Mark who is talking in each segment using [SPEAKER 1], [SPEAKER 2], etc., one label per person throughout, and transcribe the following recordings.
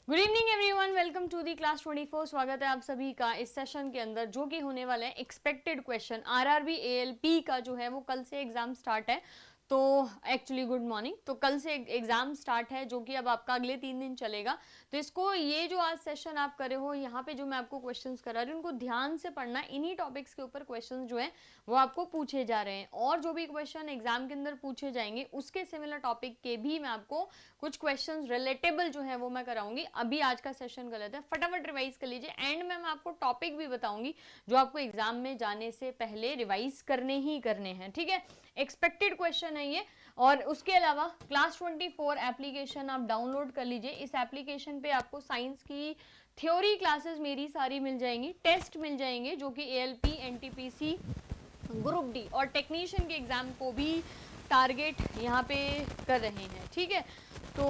[SPEAKER 1] Good evening everyone, welcome to the class 24। स्वागत है आप सभी का इस सेशन के अंदर, जो कि होने वाला है एक्सपेक्टेड क्वेश्चन। आरआरबी एएलपी का जो है वो कल से एग्जाम स्टार्ट है। तो एक्चुअली गुड मॉर्निंग, तो कल से एग्जाम स्टार्ट है जो कि अब आपका अगले 3 दिन चलेगा। तो इसको, ये जो आज सेशन आप कर रहे हो, यहाँ पे जो मैं आपको क्वेश्चंस करा रही हूँ उनको ध्यान से पढ़ना। इन्हीं टॉपिक्स के ऊपर क्वेश्चंस जो है वो आपको पूछे जा रहे हैं, और जो भी क्वेश्चन एग्जाम के अंदर पूछे जाएंगे उसके सिमिलर टॉपिक के भी मैं आपको कुछ क्वेश्चंस रिलेटेबल जो है वो मैं कराऊंगी। अभी आज का सेशन कर लेते हैं, फटाफट रिवाइज कर लीजिए। एंड में मैं आपको टॉपिक भी बताऊंगी जो आपको एग्जाम में जाने से पहले रिवाइज करने ही करने हैं, ठीक है। एक्सपेक्टेड क्वेश्चन है ये। और उसके अलावा क्लास 24 एप्लीकेशन आप डाउनलोड कर लीजिए। इस एप्लीकेशन पे आपको साइंस की थ्योरी क्लासेस मेरी सारी मिल जाएंगी, टेस्ट मिल जाएंगे जो कि एएलपी, एनटीपीसी, ग्रुप डी और टेक्नीशियन के एग्जाम को भी टारगेट यहाँ पे कर रहे हैं, ठीक है। तो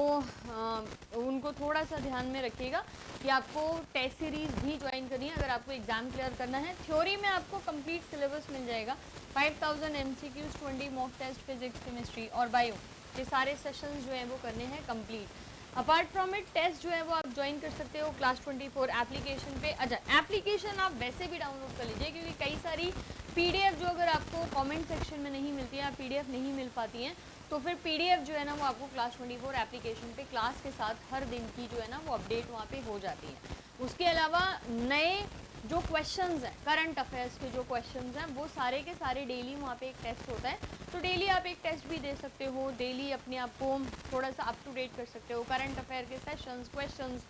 [SPEAKER 1] उनको थोड़ा सा ध्यान में रखिएगा कि आपको टेस्ट सीरीज भी ज्वाइन करनी है अगर आपको एग्जाम क्लियर करना है। थ्योरी में आपको कंप्लीट सिलेबस मिल जाएगा, 5000 MCQs, 20 mock test, physics, chemistry और बायो, ये सारे सेशंस जो है वो करने हैं complete. Apart from it test जो है वो आप ज्वाइन कर सकते हो क्लास 24 एप्लीकेशन पे। अच्छा, एप्लीकेशन आप वैसे भी डाउनलोड कर लीजिए, क्योंकि कई सारी पीडीएफ जो अगर आपको कमेंट सेक्शन में नहीं मिलती है, पीडीएफ नहीं मिल पाती हैं, तो फिर पीडीएफ जो है ना वो आपको क्लास 24 एप्लीकेशन पे क्लास के साथ हर दिन की जो है ना वो अपडेट वहाँ पे हो जाती है। उसके अलावा नए जो क्वेश्चंस हैं, करंट अफेयर्स के जो क्वेश्चंस हैं, वो सारे के सारे डेली वहाँ पे एक टेस्ट होता है। तो डेली आप एक टेस्ट भी दे सकते हो, डेली अपने आप को थोड़ा सा अप टू डेट कर सकते हो। करंट अफेयर के सेशंस, क्वेश्चंस,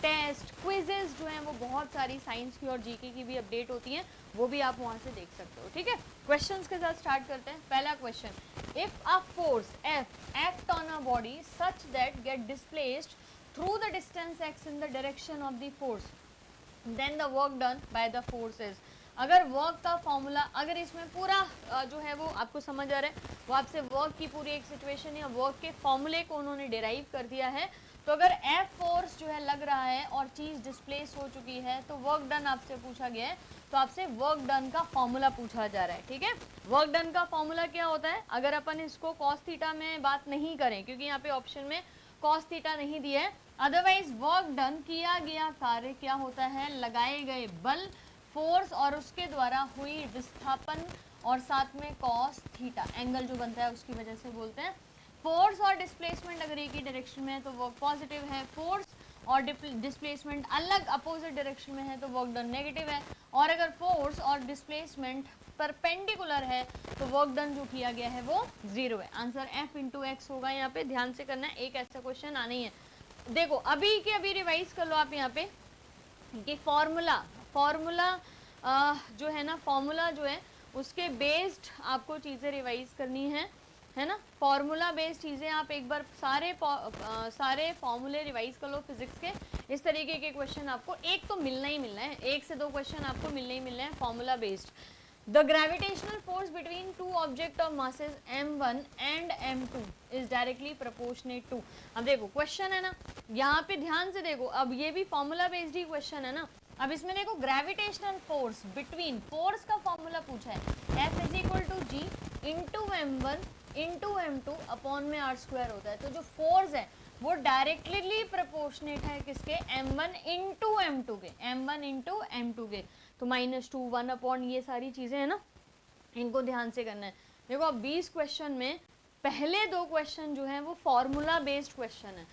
[SPEAKER 1] टेस्ट, क्विजेज जो हैं वो बहुत सारी साइंस की और जीके की भी अपडेट होती हैं, वो भी आप वहाँ से देख सकते हो, ठीक है। क्वेश्चंस के साथ स्टार्ट करते हैं। पहला question, if a force F act on a body such that get displaced through the distance x in the direction of the force, then the work done by the force is। अगर work का formula, अगर इसमें पूरा जो है वो आपको समझ आ रहा है, वो आपसे वर्क की पूरी एक सिचुएशन या वर्क के फॉर्मूले को उन्होंने डिराइव कर दिया है, तो अगर F फोर्स जो है लग रहा है और चीज डिस्प्लेस हो चुकी है, तो वर्क डन आपसे पूछा गया है, तो आपसे वर्क डन का फॉर्मूला पूछा जा रहा है, ठीक है। वर्क डन का फॉर्मूला क्या होता है, अगर अपन इसको कॉस थीटा में बात नहीं करें, क्योंकि यहाँ पे ऑप्शन में कॉस थीटा नहीं दिया है, अदरवाइज वर्क डन किया गया कार्य क्या होता है, लगाए गए बल, फोर्स और उसके द्वारा हुई विस्थापन और साथ में कॉस थीटा, एंगल जो बनता है उसकी वजह से बोलते हैं। फोर्स और डिस्प्लेसमेंट अगर एक ही डायरेक्शन में है तो वर्क पॉजिटिव है, फोर्स और डिस्प्लेसमेंट अलग अपोजिट डायरेक्शन में है तो वर्क डन नेगेटिव है, और अगर फोर्स और डिस्प्लेसमेंट परपेंडिकुलर है तो वर्क डन जो किया गया है वो 0 है। आंसर F इंटू एक्स होगा। यहाँ पे ध्यान से करना है, एक ऐसा क्वेश्चन आना ही है। देखो अभी के अभी रिवाइज कर लो आप यहाँ पे कि फॉर्मूला जो है ना, फॉर्मूला जो है उसके बेस्ड आपको चीज़ें रिवाइज करनी है ना। फॉर्मूला बेस्ड चीज़ें आप एक बार सारे फॉर्मूले रिवाइज कर लो फिजिक्स के। इस तरीके के क्वेश्चन आपको एक तो मिलना ही मिलना है, 1 से 2 क्वेश्चन आपको मिलने ही मिलने हैं formula based. The gravitational force between two object of masses m1 and m2 is directly proportionate to। अब देखो क्वेश्चन है ना, यहाँ पे ध्यान से देखो, अब ये भी फॉर्मूला बेस्ड ही क्वेश्चन है ना। अब इसमें देखो ग्रेविटेशनल फोर्स बिटवीन, फोर्स का फॉर्मूला पूछा है, F is equal to G into m1 into m2 upon में r स्क्वायर होता है। तो जो फोर्स है वो डायरेक्टली प्रोपोर्शनेट है किसके, m1 इंटू m2 के, m1 इंटू m2 के। तो -2, 1 अपॉन ये सारी चीज़ें हैं ना, इनको ध्यान से करना है। देखो अब 20 क्वेश्चन में पहले 2 क्वेश्चन जो हैं वो फॉर्मूला बेस्ड क्वेश्चन है,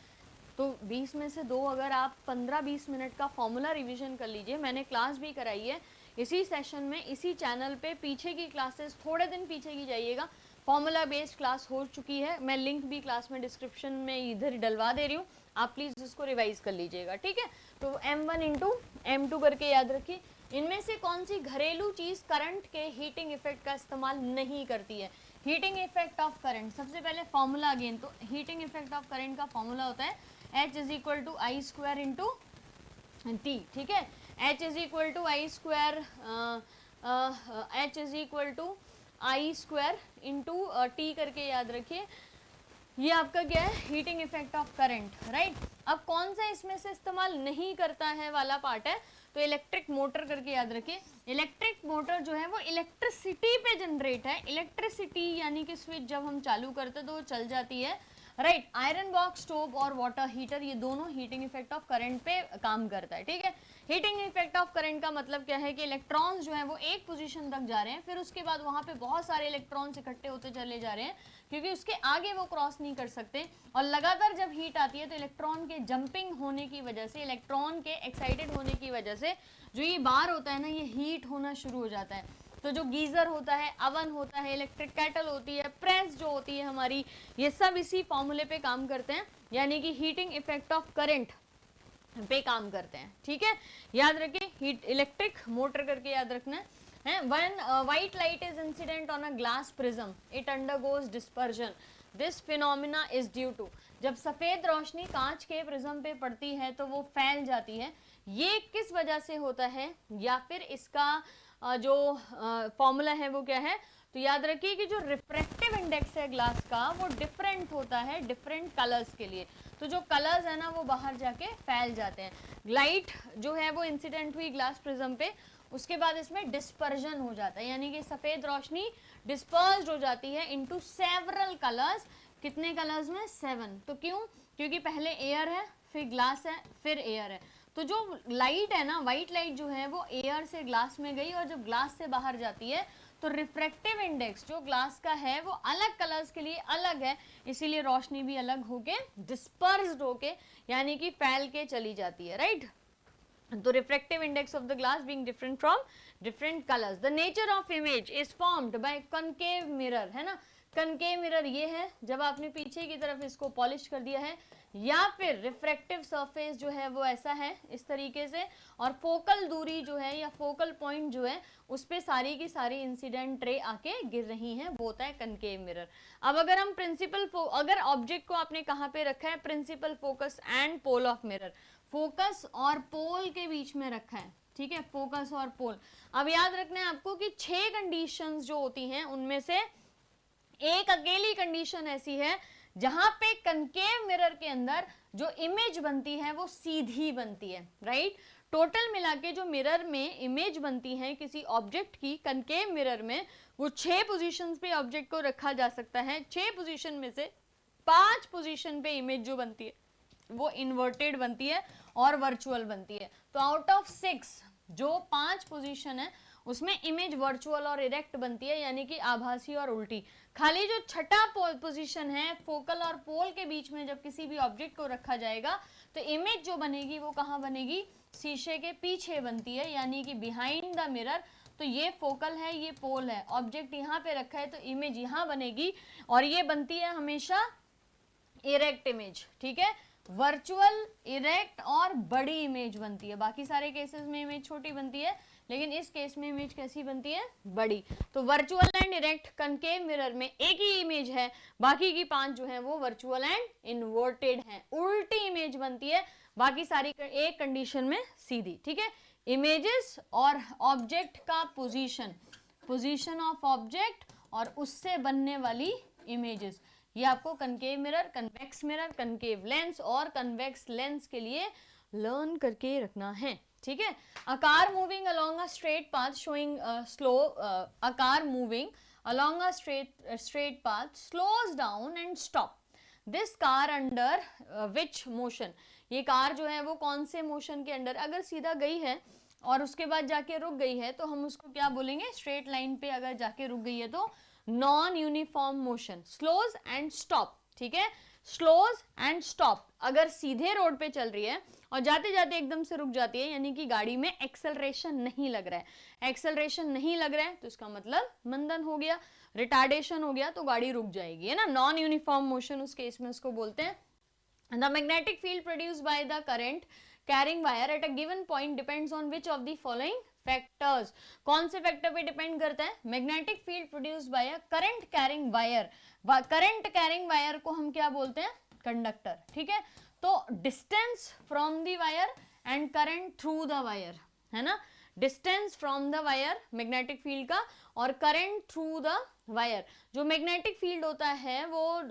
[SPEAKER 1] तो 20 में से 2 अगर आप 15-20 मिनट का फॉर्मूला रिवीजन कर लीजिए। मैंने क्लास भी कराई है इसी सेशन में, इसी चैनल पे, पीछे की क्लासेस थोड़े दिन पीछे की जाइएगा, फॉर्मूला बेस्ड क्लास हो चुकी है। मैं लिंक भी क्लास में डिस्क्रिप्शन में इधर डलवा दे रही हूँ, आप प्लीज़ इसको रिवाइज कर लीजिएगा, ठीक है। तो m1 इंटू m2 करके याद रखिए। इनमें से कौन सी घरेलू चीज करंट के हीटिंग इफेक्ट का इस्तेमाल नहीं करती है। हीटिंग इफेक्ट ऑफ करंट, सबसे पहले फॉर्मूला अगेन, तो हीटिंग इफेक्ट ऑफ करंट का फॉर्मूला होता है H is equal to I square into T, ठीक है। H is equal to I square, H is equal to I square into T करके याद रखिए। ये आपका क्या है, heating effect of current, right. अब कौन सा इसमें से इस्तेमाल नहीं करता है वाला पार्ट है, तो इलेक्ट्रिक मोटर करके याद रखिए। इलेक्ट्रिक मोटर जो है वो इलेक्ट्रिसिटी पे जनरेट है, इलेक्ट्रिसिटी यानी कि स्विच जब हम चालू करते तो वो चल जाती है। राइट। आयरन बॉक्स, स्टोव और वाटर हीटर, ये दोनों हीटिंग इफेक्ट ऑफ करंट पे काम करता है, ठीक है। हीटिंग इफेक्ट ऑफ करंट का मतलब क्या है कि इलेक्ट्रॉन्स जो है वो एक पोजीशन तक जा रहे हैं, फिर उसके बाद वहां पे बहुत सारे इलेक्ट्रॉन्स इकट्ठे होते चले जा रहे हैं, क्योंकि उसके आगे वो क्रॉस नहीं कर सकते। और लगातार जब हीट आती है तो इलेक्ट्रॉन के जंपिंग होने की वजह से, इलेक्ट्रॉन के एक्साइटेड होने की वजह से जो ये बार होता है ना, ये हीट होना शुरू हो जाता है। तो जो गीजर होता है, अवन होता है, इलेक्ट्रिक केटल होती है, प्रेस जो होती है हमारी, ये सब इसी फॉर्मूले पे काम करते हैं, यानी कि हीटिंग इफेक्ट ऑफ करंट पे काम करते हैं, ठीक है। याद रखिए, हीट इलेक्ट्रिक मोटर करके याद रखना है। When white light is incident on a glass prism it undergoes dispersion, this phenomena is due to, जब सफेद रोशनी कांच के प्रिज्म पे पड़ती है तो वो फैल जाती है, ये किस वजह से होता है, या फिर इसका जो फॉर्मूला है वो क्या है। तो याद रखिए कि जो रिफ्रैक्टिव इंडेक्स है ग्लास का वो डिफरेंट होता है डिफरेंट कलर्स के लिए, तो जो कलर्स है ना वो बाहर जाके फैल जाते हैं। लाइट जो है वो इंसिडेंट हुई ग्लास प्रिज्म पे, उसके बाद इसमें डिस्पर्जन हो जाता है, यानी कि सफेद रोशनी डिस्पर्स्ड हो जाती है इनटू सेवरल कलर्स। कितने कलर्स में? 7। तो क्यों? क्योंकि पहले एयर है, फिर ग्लास है, फिर एयर है। तो जो लाइट है ना, व्हाइट लाइट जो है वो एयर से ग्लास में गई, और जब ग्लास से बाहर जाती है तो रिफ्रैक्टिव इंडेक्स जो ग्लास का है वो अलग कलर्स के लिए अलग है, इसीलिए रोशनी भी अलग होके डिस्पर्स्ड होके यानी कि फैल के चली जाती है, राइट। तो refractive index of the glass being different from different colours. The nature of image is formed by concave mirror, है ना। कनकेव मिरर ये है जब आपने पीछे की तरफ इसको पॉलिश कर दिया है, या फिर रिफ्रैक्टिव सरफेस जो है वो ऐसा है इस तरीके से, और फोकल दूरी जो है या फोकल पॉइंट जो है उस पे सारी की सारी इंसिडेंट रे आके गिर रही हैं, वो होता है कनकेव मिरर। अब अगर हम अगर ऑब्जेक्ट को आपने कहाँ पे रखा है, principal focus and pole of mirror, focus और पोल के बीच में रखा है, ठीक है, फोकस और पोल। अब याद रखना है आपको कि 6 कंडीशंस जो होती हैं उनमें से एक अकेली कंडीशन ऐसी है जहां पे कनकेव मिरर के अंदर जो इमेज बनती है वो सीधी बनती है, राइट। टोटल मिला के जो मिरर में इमेज बनती है किसी ऑब्जेक्ट की कनकेव मिरर में, वो 6 पोजीशंस पे ऑब्जेक्ट को रखा जा सकता है। 6 पोजीशन में से 5 पोजीशन पे इमेज जो बनती है वो इन्वर्टेड बनती है और वर्चुअल बनती है। तो आउट ऑफ 6 जो 5 पोजीशन है उसमें इमेज वर्चुअल और इरेक्ट बनती है, यानी कि आभासी और उल्टी। खाली जो छठा पोजीशन है, फोकल और पोल के बीच में जब किसी भी ऑब्जेक्ट को रखा जाएगा तो इमेज जो बनेगी वो कहाँ बनेगी? शीशे के पीछे बनती है, यानी कि बिहाइंड द मिरर। तो ये फोकल है, ये पोल है, ऑब्जेक्ट यहाँ पे रखा है तो इमेज यहाँ बनेगी, और ये बनती है हमेशा इरेक्ट इमेज, ठीक है। वर्चुअल, इरेक्ट और बड़ी इमेज बनती है। बाकी सारे केसेस में इमेज छोटी बनती है, लेकिन इस केस में इमेज कैसी बनती है? बड़ी। तो virtual and erect concave mirror में एक ही इमेज है, बाकी की 5 जो है वो वर्चुअल एंड इन्वर्टेड है, उल्टी इमेज बनती है, बाकी सारी एक कंडीशन में सीधी, ठीक है। इमेजेस और ऑब्जेक्ट का पोजीशन ऑफ ऑब्जेक्ट और उससे बनने वाली इमेजेस, ये आपको concave mirror, convex mirror, concave lens और कन्वेक्स लेंस के लिए लर्न करके रखना है, ठीक है। A car moving along a straight path showing a car moving along a straight path slows down and stop. This car under which motion? ये car जो है वो कौन से मोशन के अंडर, अगर सीधा गई है और उसके बाद जाके रुक गई है तो हम उसको क्या बोलेंगे? स्ट्रेट लाइन पे अगर जाके रुक गई है तो non uniform motion, slows and stop, ठीक है। स्लोज एंड स्टॉप, अगर सीधे रोड पे चल रही है और जाते जाते एकदम से रुक जाती है, यानी कि गाड़ी में एक्सेलरेशन नहीं लग रहा है। एक्सेलरेशन नहीं लग रहा है तो इसका मतलब मंदन हो गया, रिटार्डेशन हो गया, तो गाड़ी रुक जाएगी, है ना। नॉन यूनिफॉर्म मोशन उस केस में उसको बोलते हैं। The magnetic field produced by the current carrying wire at a given point depends on which of the following factors. कौन से फैक्टर पे डिपेंड करता है? Magnetic field produced by a current carrying wire. Current carrying wire को हम क्या बोलते हैं? कंडक्टर, ठीक है। तो distance from the wire and current through the wire, है ना। Distance from the wire magnetic field का, और करंट थ्रू द वायर। जो मैग्नेटिक फील्ड होता है वो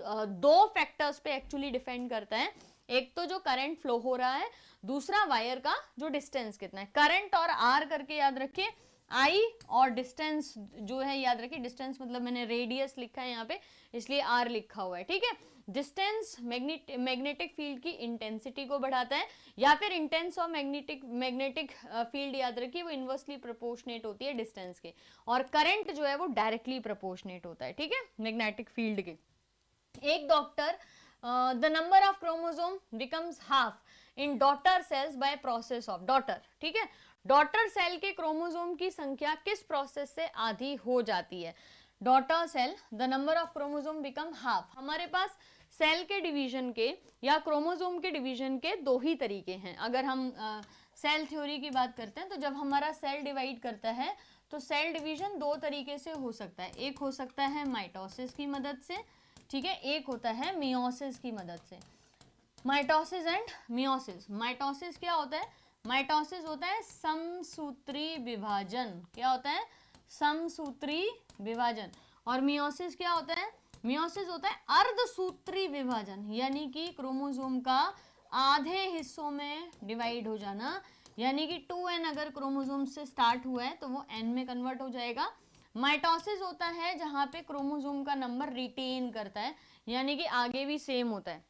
[SPEAKER 1] 2 फैक्टर्स पे एक्चुअली डिपेंड करता है। एक तो जो करंट फ्लो हो रहा है, दूसरा वायर का जो डिस्टेंस कितना है। करंट और आर करके याद रखिए, आई और डिस्टेंस जो है याद रखिए, डिस्टेंस मतलब मैंने रेडियस लिखा है यहाँ पे इसलिए आर लिखा हुआ है, ठीक है। डिस्टेंस मैग्नेटिक फील्ड की इंटेंसिटी को बढ़ाता है, या फिर इंटेंस ऑफ मैग्नेटिक फील्ड याद रखिए वो इनवर्सली प्रोपोर्शनेट होती है डिस्टेंस के, और करंट जो है वो डायरेक्टली प्रोपोर्शनेट होता है, ठीक है, मैग्नेटिक फील्ड के। एक doctor the number of chromosome becomes half in daughter cells by process of daughter, ठीक है, डॉटर सेल के क्रोमोसोम की संख्या किस प्रोसेस से आधी हो जाती है? Daughter cell the number of chromosome become half. हमारे पास सेल के डिवीजन के या क्रोमोसोम के डिवीजन के दो ही तरीके हैं। अगर हम सेल थ्योरी की बात करते हैं तो जब हमारा सेल डिवाइड करता है तो सेल डिवीजन दो तरीके से हो सकता है, एक हो सकता है माइटोसिस की मदद से, ठीक है, एक होता है मियोसिस की मदद से। Mitosis and meiosis. माइटोसिस क्या होता है? माइटोसिस होता है समसूत्री विभाजन। क्या होता है? समसूत्री विभाजन। और मियोसिस क्या होता है? मियोसिस होता है अर्धसूत्री विभाजन, यानी कि क्रोमोसोम का आधे हिस्सों में डिवाइड हो जाना, यानी कि 2n अगर क्रोमोसोम से स्टार्ट हुआ है तो वो n में कन्वर्ट हो जाएगा। माइटोसिस होता है जहां पे क्रोमोसोम का नंबर रिटेन करता है, यानी कि आगे भी सेम होता है।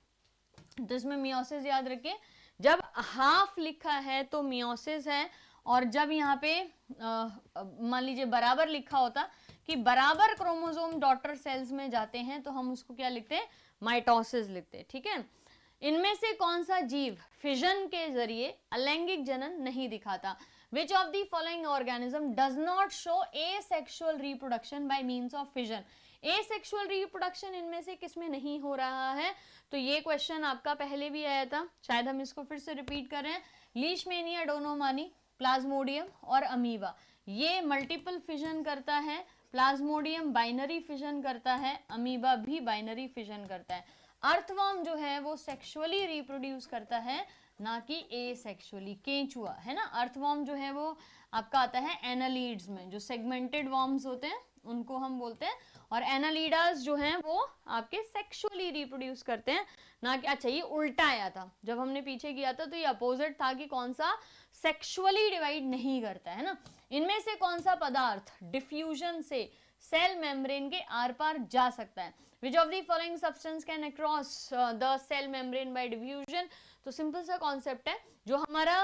[SPEAKER 1] तो इसमें मियोसिस याद रखिए, जब हाफ लिखा है तो मियोसिस है, और जब यहाँ पे मान लीजिए बराबर लिखा होता कि बराबर क्रोमोसोम डॉटर सेल्स में जाते हैं तो हम उसको क्या लिखते हैं? माइटोसिस लिखते हैं, ठीक है। इनमें से कौन सा जीव फिजन के जरिए अलैंगिक जनन नहीं दिखाता? Which of the following organism does not show asexual reproduction by means of fission? asexual reproduction इनमें से किसमें नहीं हो रहा है? तो ये क्वेश्चन आपका पहले भी आया था, शायद हम इसको फिर से रिपीट कर रहे हैं। लीशमैनिया डोनोमानी, प्लाज्मोडियम और अमीबा, ये मल्टीपल फिजन करता है। प्लाज्मोडियम बाइनरी फिजन करता है, अमीबा भी बाइनरी फिजन करता है। अर्थवर्म जो है वो सेक्सुअली रिप्रोड्यूस करता है, ना कि एसेक्सुअली। केंचुआ है ना, अर्थवर्म जो है वो आपका आता है एनालीड्स में, जो सेगमेंटेड वर्म्स होते हैं उनको हम बोलते हैं, और एनालीडास जो हैं वो आपके सेक्सुअली रिप्रोड्यूस करते हैं, ना कि, अच्छा ये उल्टा आया था जब हमने पीछे किया था, तो ये अपोजिट था कि कौन सा सेक्सुअली डिवाइड नहीं करता है ना। इनमें से कौन सा पदार्थ डिफ्यूजन से सेल मेम्ब्रेन के आर पार जा सकता है? Which of the following substance can across the cell membrane by diffusion? तो सिंपल सा कॉन्सेप्ट है, जो हमारा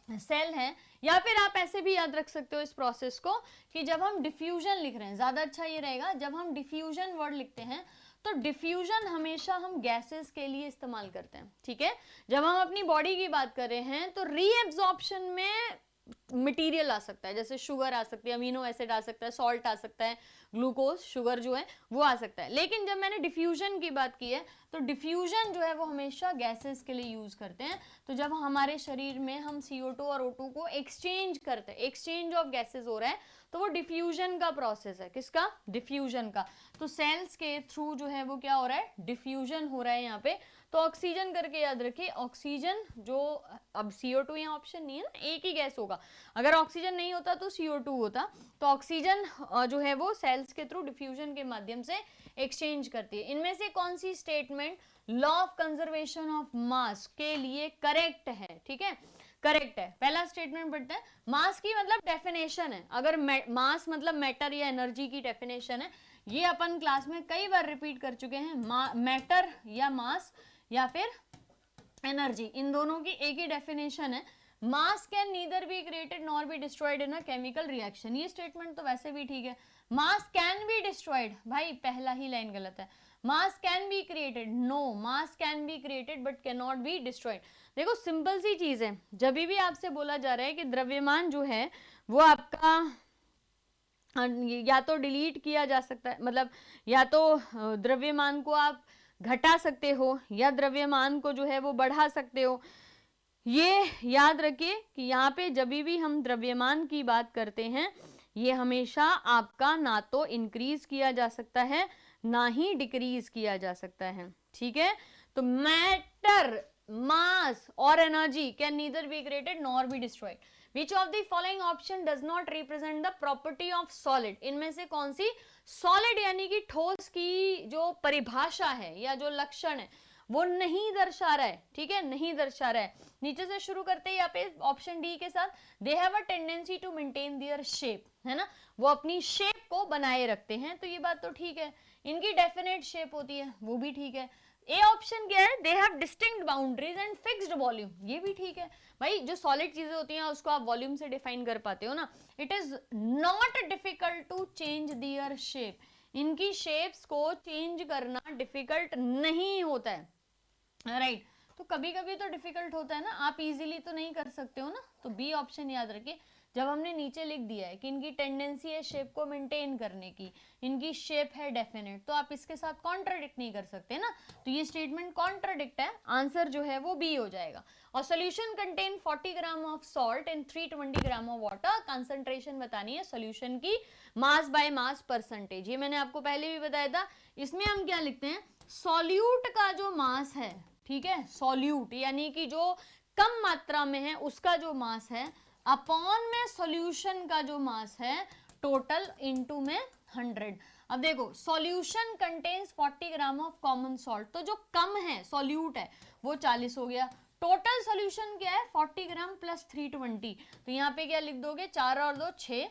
[SPEAKER 1] सेल है, या फिर आप ऐसे भी याद रख सकते हो इस प्रोसेस को कि जब हम डिफ्यूजन लिख रहे हैं, ज्यादा अच्छा ये रहेगा, जब हम डिफ्यूजन वर्ड लिखते हैं तो डिफ्यूजन हमेशा हम गैसेस के लिए इस्तेमाल करते हैं, ठीक है। जब हम अपनी बॉडी की बात कर रहे हैं तो रीएब्जॉर्प्शन में मटेरियल आ सकता है, जैसे शुगर आ सकती है, अमीनो एसिड आ सकता है, सॉल्ट आ सकता है, ग्लूकोज शुगर जो है वो आ सकता है। लेकिन जब मैंने डिफ्यूजन की बात की है तो डिफ्यूजन जो है वो हमेशा गैसेस के लिए यूज करते हैं। तो जब हमारे शरीर में हम CO2 और O2 को एक्सचेंज करते हैं, एक्सचेंज ऑफ गैसेस हो रहा है, तो वो डिफ्यूजन का प्रोसेस है। किसका? डिफ्यूजन का। तो सेल्स के थ्रू जो है वो क्या हो रहा है? डिफ्यूजन हो रहा है यहाँ पे। तो ऑक्सीजन करके याद रखिए, ऑक्सीजन जो, अब CO2 यहाँ ऑप्शन नहीं है ना, एक ही गैस होगा, अगर ऑक्सीजन नहीं होता तो CO2 होता। तो ऑक्सीजन जो है वो सेल्स के थ्रू डिफ्यूजन के माध्यम से एक्सचेंज करती है। इनमें से कौन सी statement law of conservation of mass के लिए करेक्ट है? ठीक है, करेक्ट है। पहला स्टेटमेंट पढ़ते हैं, मास की मतलब डेफिनेशन है, अगर मास मतलब मैटर या एनर्जी की डेफिनेशन है, ये अपन क्लास में कई बार रिपीट कर चुके हैं। मैटर या मास या फिर एनर्जी, इन दोनों की एक ही डेफिनेशन है। Mass can neither be created nor be destroyed in a chemical reaction, ये स्टेटमेंट तो वैसे भी ठीक है। मास कैन बी डिस्ट्रॉयड, भाई पहला ही लाइन गलत है। Mass can be created, no, mass can be created but can not be destroyed. देखो सिंपल सी चीज है, जब भी आपसे बोला जा रहा है कि द्रव्यमान जो है वो आपका या तो डिलीट किया जा सकता है, मतलब या तो द्रव्यमान को आप घटा सकते हो या द्रव्यमान को जो है वो बढ़ा सकते हो। ये याद रखिए कि यहाँ पे जब भी हम द्रव्यमान की बात करते हैं, ये हमेशा आपका ना तो इंक्रीज किया जा सकता है ना ही डिक्रीज किया जा सकता है, ठीक है। तो मैटर, मास और energy can neither be created nor be destroyed. Which of the following option does not represent the property of solid? इनमें से कौन सी solid यानी कि ठोस की जो परिभाषा है या जो लक्षण है वो नहीं दर्शा रहा है, ठीक है, नहीं दर्शा रहा है। नीचे से शुरू करते हैं यहाँ पे ऑप्शन डी के साथ, they have a tendency to maintain their shape, है ना, वो अपनी शेप को बनाए रखते हैं, तो ये बात तो ठीक है। इनकी डेफिनेट शेप होती है, वो भी ठीक है। ए ऑप्शन क्या है, they have distinct boundaries and fixed volume, ये भी ठीक है भाई। जो सॉलिड चीजें होती हैं उसको आप वॉल्यूम से डिफाइन कर पाते हो ना। It is not difficult to change their shape, इनकी शेप्स को चेंज करना डिफिकल्ट नहीं होता है, राइट। तो कभी कभी तो डिफिकल्ट होता है ना, आप इजीली तो नहीं कर सकते हो ना। तो बी ऑप्शन याद रखिए। जब हमने नीचे लिख दिया है कि इनकी टेंडेंसी है शेप को मेंटेन करने की, इनकी शेप है डेफिनेट, तो आप इसके साथ कॉन्ट्राडिक्ट नहीं कर सकते ना। तो ये स्टेटमेंट कॉन्ट्राडिक्ट है, आंसर जो है वो बी हो जाएगा। और solution contain 40 gram of salt in 320 gram of water, concentration बतानी है सोल्यूशन की मास बाय मास परसेंटेज। ये मैंने आपको पहले भी बताया था। इसमें हम क्या लिखते हैं, सॉल्यूट का जो मास है, ठीक है, सॉल्यूट यानी कि जो कम मात्रा में है उसका जो मास है, अपॉन में सॉल्यूशन का जो मास है टोटल इनटू में 100। अब देखो solution contains 40 gram of common salt, तो जो कम है सॉल्यूट है वो 40 हो गया। टोटल सॉल्यूशन क्या है 40 ग्राम प्लस 320, तो यहाँ पे क्या लिख दोगे, 4 और 2 6,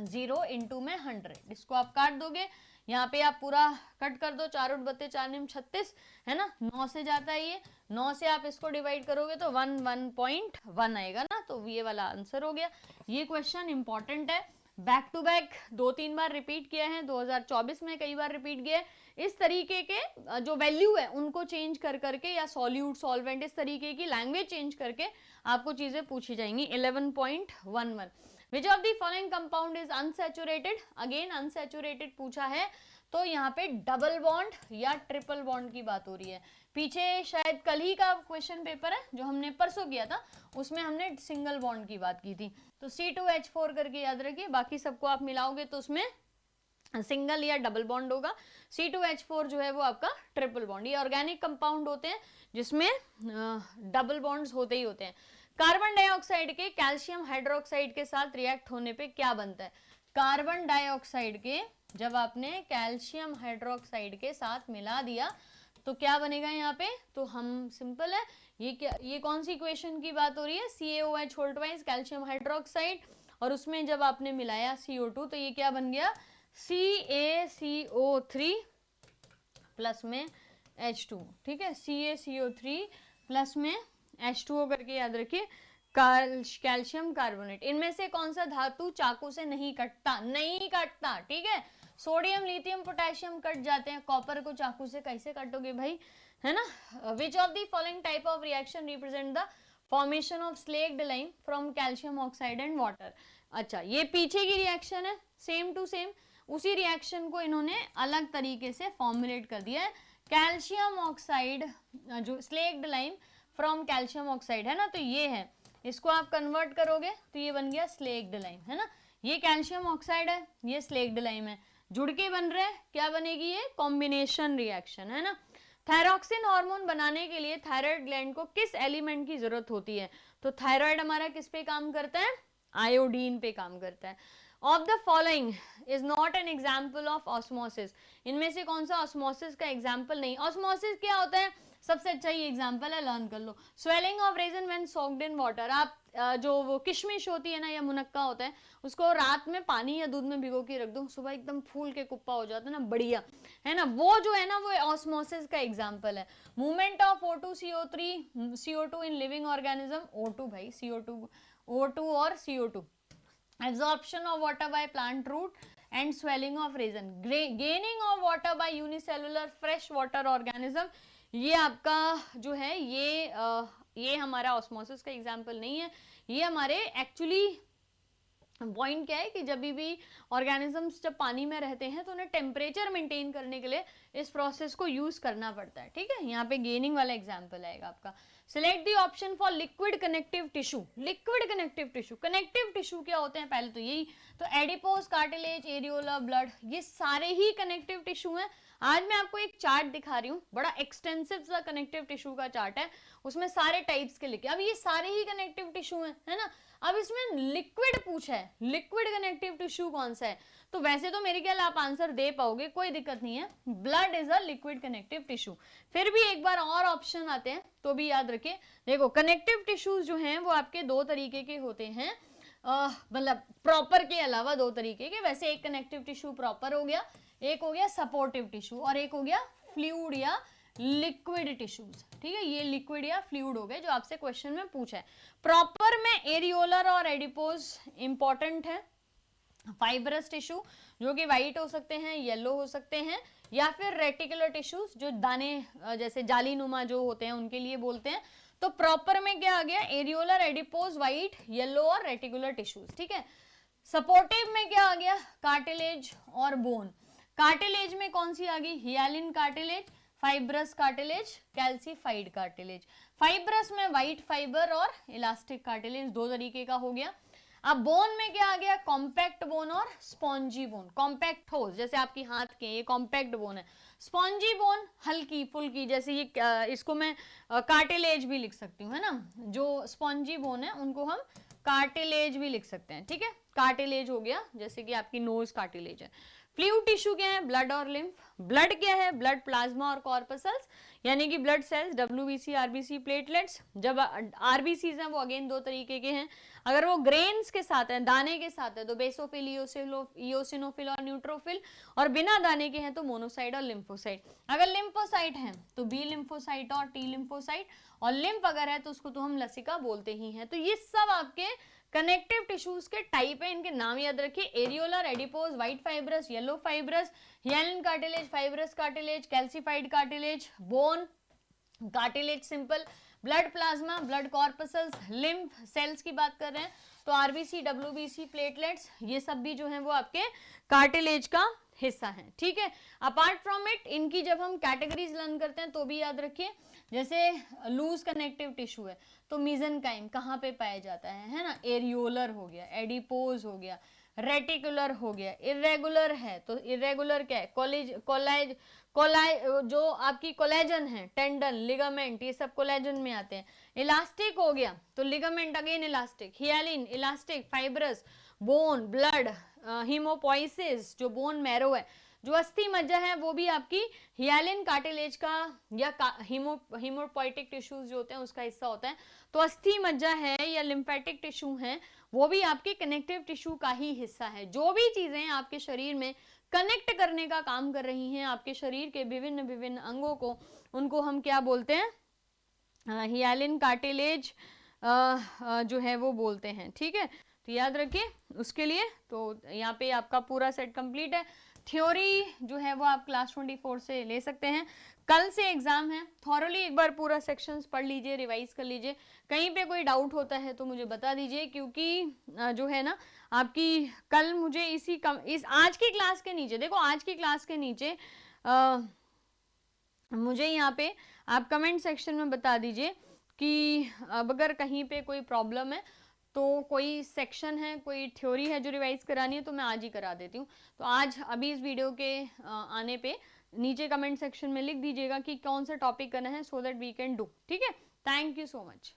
[SPEAKER 1] 0 इंटू में 100, इसको आप काट दोगे। यहाँ पे आप पूरा कट कर दो, 4 × 32 4 × 36 है ना, 9 से जाता है ये, 9 से आप इसको डिवाइड करोगे तो 1 आएगा ना, तो ये वाला आंसर हो गया। ये क्वेश्चन इंपॉर्टेंट है, बैक टू बैक 2-3 बार रिपीट किया है, 2024 में कई बार रिपीट किया है। इस तरीके के जो वैल्यू है उनको चेंज कर करके, या सॉल्यूट सॉल्वेंट इस तरीके की लैंग्वेज चेंज करके आपको चीजें पूछी जाएंगी। 11.11 Which of the following compound is unsaturated? Again unsaturated पूछा है, तो यहाँ पे डबल बॉन्ड या ट्रिपल बॉन्ड की बात हो रही है। पीछे शायद कल ही का क्वेश्चन पेपर है जो हमने परसों किया था, उसमें हमने सिंगल बॉन्ड की बात की थी। तो C2H4 करके याद रखिए, बाकी सबको आप मिलाओगे तो उसमें सिंगल या डबल बॉन्ड होगा। C2H4 जो है वो आपका ट्रिपल बॉन्ड। ये ऑर्गेनिक कंपाउंड होते हैं जिसमें डबल बॉन्ड्स होते ही होते हैं। कार्बन डाइऑक्साइड के कैल्शियम हाइड्रोक्साइड के साथ रिएक्ट होने पे क्या बनता है, कार्बन डाइऑक्साइड के जब आपने कैल्शियम हाइड्रोक्साइड के साथ मिला दिया तो क्या बनेगा यहाँ पे, तो हम सिंपल है, ये क्या, ये कौन सी इक्वेशन की बात हो रही है, CaOH whole twice calcium hydroxide, और उसमें जब आपने मिलाया CO2 तो ये क्या बन गया, CaCO3 प्लस में H2, ठीक है, CaCO3 प्लस में H2O करके याद रखिए, कैल्शियम कार्बोनेट। इनमें से कौन सा धातु चाकू से नहीं कटता, नहीं कटता, ठीक है। सोडियम लिथियम पोटेशियम कट जाते हैं, कॉपर को चाकू से कैसे काटोगे भाई, है ना। Which of the following type of reaction represent the formation of slaked lime from calcium oxide and water. अच्छा, ये पीछे की रिएक्शन है, सेम टू सेम उसी रिएक्शन को इन्होंने अलग तरीके से फॉर्मुलेट कर दिया है। कैल्शियम ऑक्साइड जो slaked lime from calcium oxide है ना, तो ये है, इसको आप कन्वर्ट करोगे तो ये बन गया स्लेक्ड लाइम, है ना। ये कैल्शियम ऑक्साइड है, ये स्लेक्ड लाइम है, जुड़ के बन रहे हैं, क्या बनेगी ये, कॉम्बिनेशन रिएक्शन, है ना। थायरॉक्सिन हार्मोन बनाने के लिए थायराइड ग्लैंड को किस एलिमेंट की जरूरत होती है, तो थायराइड हमारा किस पे काम करता है, आयोडीन पे काम करता है। Of the following is not an example of osmosis, इनमें से कौन सा ऑस्मोसिस का एग्जाम्पल नहीं। ऑस्मोसिस क्या होता है, सबसे अच्छा ये एग्जाम्पल है, लर्न कर लो। Swelling of raisin when soaked in water, आप जो वो किशमिश होती है ना या मुनक्का होता है, उसको रात में पानी या दूध में भिगो के रख दो, सुबह एकदम फूल के कुप्पा हो जाता है ना, बढ़िया, है ना। वो जो है ना वो ऑस्मोसिस का एग्जाम्पल है। Movement of O2 in living organism, O2 भाई, O2 और CO2, absorption of water by plant root and swelling of resin, gaining of water by unicellular fresh water organism, ये आपका जो है ये हमारा ऑस्मोसिस का एग्जाम्पल नहीं है। ये हमारे एक्चुअली पॉइंट क्या है कि जब भी ऑर्गेनिजम्स जब पानी में रहते हैं तो उन्हें टेम्परेचर मेंटेन करने के लिए इस प्रोसेस को यूज करना पड़ता है, ठीक है। यहाँ पे गेनिंग वाला एग्जाम्पल आएगा आपका। Select the option for liquid connective tissue. Liquid connective tissue, connective tissue क्या होते हैं पहले तो यही, तो एडिपोज, कार्टिलेज, एरियोला, ब्लड, ये सारे ही कनेक्टिव टिश्यू हैं। आज मैं आपको एक चार्ट दिखा रही हूँ, बड़ा एक्सटेंसिव सा कनेक्टिव टिश्यू का चार्ट है, उसमें सारे टाइप्स के लिखे। अब ये सारे ही कनेक्टिव टिश्यू हैं, है ना। अब इसमें लिक्विड पूछा है, लिक्विड कनेक्टिव टिश्यू कौन सा है, तो वैसे तो मेरे ख्याल आप आंसर दे पाओगे, कोई दिक्कत नहीं है, blood is a liquid connective tissue. फिर भी एक बार और ऑप्शन आते हैं तो भी याद रखिए। देखो कनेक्टिव टिश्यूज जो हैं वो आपके दो तरीके के होते हैं, मतलब प्रॉपर के अलावा दो तरीके के, वैसे एक कनेक्टिव टिश्यू प्रॉपर हो गया, एक हो गया सपोर्टिव टिश्यू, और एक हो गया फ्लूइड या लिक्विड टिश्यूज। ठीक है, ये लिक्विड या फ्लूइड हो गए जो आपसे क्वेश्चन में पूछा है। प्रॉपर में एरियोलर और एडिपोज इंपॉर्टेंट है। फाइब्रस टिश्यू जो कि व्हाइट हो सकते हैं, येलो हो सकते हैं, या फिर रेटिकुलर टिश्यूज जो दाने जैसे जाली नुमा जो होते हैं उनके लिए बोलते हैं। तो प्रॉपर में क्या आ गया, एरियोलर, एडिपोज, व्हाइट, येलो और रेटिकुलर टिश्यूज। ठीक है, सपोर्टिव में क्या आ गया, कार्टिलेज और बोन। कार्टिलेज में कौन सी आ गई, hyaline cartilage, fibrous cartilage, calcified cartilage. Fibrous में व्हाइट फाइबर और इलास्टिक कार्टिलेज, दो तरीके का हो गया। अब बोन में क्या आ गया, कॉम्पैक्ट बोन और स्पॉन्जी बोन। कॉम्पैक्ट हो जैसे आपकी हाथ के, ये कॉम्पैक्ट बोन है। स्पॉन्जी बोन हल्की फुल्की, जैसे ये इसको मैं कार्टिलेज भी लिख सकती हूँ, है ना। जो स्पॉन्जी बोन है उनको हम कार्टिलेज भी लिख सकते हैं। ठीक है, कार्टिलेज हो गया, जैसे कि आपकी नोज कार्टिलेज है। फ्लूइड टिश्यू क्या है, ब्लड और लिम्फ। ब्लड क्या है, ब्लड प्लाज्मा और कॉर्पसल्स, यानी कि blood cells, WBC, RBC, platelets. जब आरबीसीज हैं वो अगेन दो तरीके के हैं, अगर वो ग्रेन्स के साथ है, दाने के साथ है, तो बेसोफिल, इयोसिनोफिल और न्यूट्रोफिल, और बिना दाने के हैं तो मोनोसाइट और लिम्फोसाइट। अगर लिम्फोसाइट है तो बी लिम्फोसाइट और टी लिम्फोसाइट, और लिम्फ अगर है तो उसको तो हम लसिका बोलते ही हैं। तो ये सब आपके कनेक्टिव टिश्यूज के टाइप है, इनके नाम याद रखिए, areolar, adipose, white fibrous, yellow fibrous, hyaline cartilage, fibrous cartilage, calcified cartilage, bone cartilage simple, blood plasma, blood corpuscles, lymph cells की बात कर रहे हैं तो आरबीसी, डब्ल्यूबीसी, प्लेटलेट्स, ये सब भी जो है वो आपके कार्टिलेज का हिस्सा है। ठीक है, अपार्ट फ्रॉम इट इनकी जब हम कैटेगरीज लर्न करते हैं तो भी याद रखिए, जैसे लूज कनेक्टिव टिश्यू है तो मीजेनकाइम कहाँ पे पाया जाता है ना, एरियोलर हो गया, एडिपोज हो गया, रेटिकुलर हो गया। इरेगुलर है तो इरेगुलर क्या है, जो आपकी कोलेजन है, टेंडन, लिगामेंट, ये सब कोलेजन में आते हैं। इलास्टिक हो गया तो ligament again elastic, hyaline elastic, fibrous, bone, blood, haemopoiesis जो बोन मैरो है, जो अस्थि मज्जा है वो भी आपकी हियालिन कार्टिलेज का या हीमोपोइटिक टिश्यूज जो होते हैं उसका हिस्सा होता है। तो अस्थि मज्जा है या लिम्फेटिक टिश्यू है वो भी आपके कनेक्टिव टिश्यू का ही हिस्सा है। जो भी चीजें आपके शरीर में कनेक्ट करने का काम कर रही हैं आपके शरीर के विभिन्न विभिन्न अंगों को, उनको हम क्या बोलते हैं, हियालिन कार्टिलेज जो है वो बोलते हैं। ठीक है, तो याद रखिए उसके लिए। तो यहाँ पे आपका पूरा सेट कंप्लीट है। थ्योरी जो है वो आप क्लास 24 से ले सकते हैं। कल से एग्जाम है, थॉरली एक बार पूरा सेक्शंस पढ़ लीजिए, रिवाइज कर लीजिए। कहीं पे कोई डाउट होता है तो मुझे बता दीजिए, क्योंकि जो है ना आपकी कल मुझे इस आज की क्लास के नीचे, देखो आज की क्लास के नीचे मुझे यहाँ पे आप कमेंट सेक्शन में बता दीजिए कि अब अगर कहीं पे कोई प्रॉब्लम है तो कोई सेक्शन है, कोई थ्योरी है जो रिवाइज करानी है तो मैं आज ही करा देती हूँ। तो आज अभी इस वीडियो के आने पे नीचे कमेंट सेक्शन में लिख दीजिएगा कि कौन सा टॉपिक करना है, so that we can do. ठीक है, थैंक यू सो मच।